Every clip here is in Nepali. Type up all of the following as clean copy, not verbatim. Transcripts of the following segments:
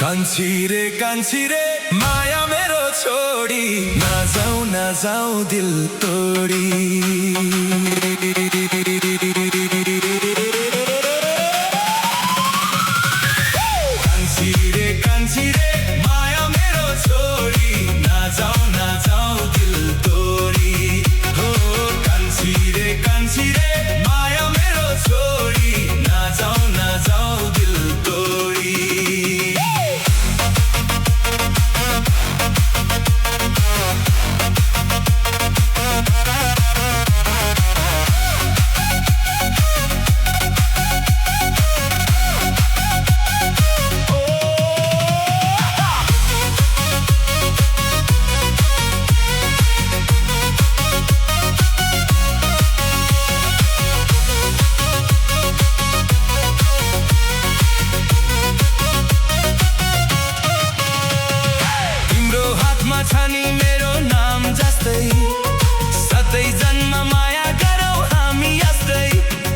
कान्छी रे माया मेरो छोडी नजाऊ दिल तोडी कान्छी रे माया मेरो छोडी नजाऊ दिल तोडी हो कान्छी रे माया मेरो छोडी नजाऊ दिल तोडी छानी मेरो नाम जस्तै सतै जन्म माया गरौँ हामी यस्तै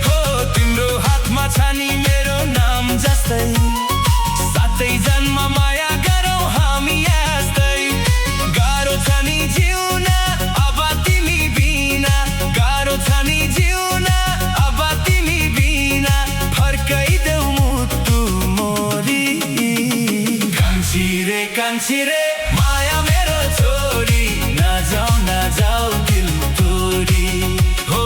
हो तिम्रो हातमा छानी मेरो नाम जस्तै सतै जन्म माया गरौँ हामी यस्तै गाह्रो छ नि जिउन अब तिमी बिना गाह्रो छ नि जिउन अब तिमी बिना फर्काइदेऊ मुटु मोरी कान्छी रे माया मेरो छोरी नजाऊ दिल तोडी हो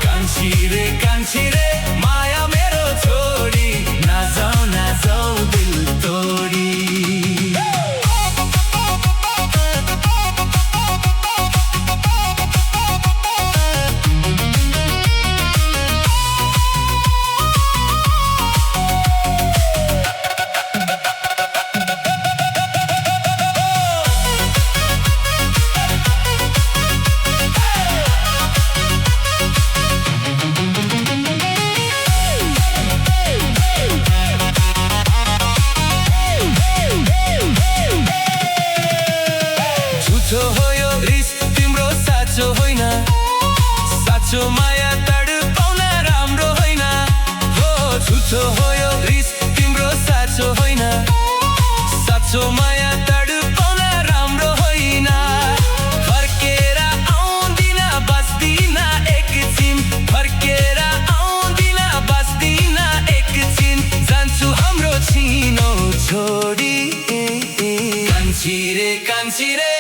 कान्छी रे माया मेरो छोरी नजाऊ दिल तोडी हो यो रिस तिम्रो साँचो होइन साँचो माया तडपाउन राम्रो होइन हो झुठो हो यो रिस तिम्रो साँचो होइन साँचो माया तडपाउन राम्रो होइन फर्केर आउँदिन बस्दिन एकछिन फर्केर आउँदिन बस्दिन एकछिन जान्छु हाम्रो छिनो छोडी कान्छी रे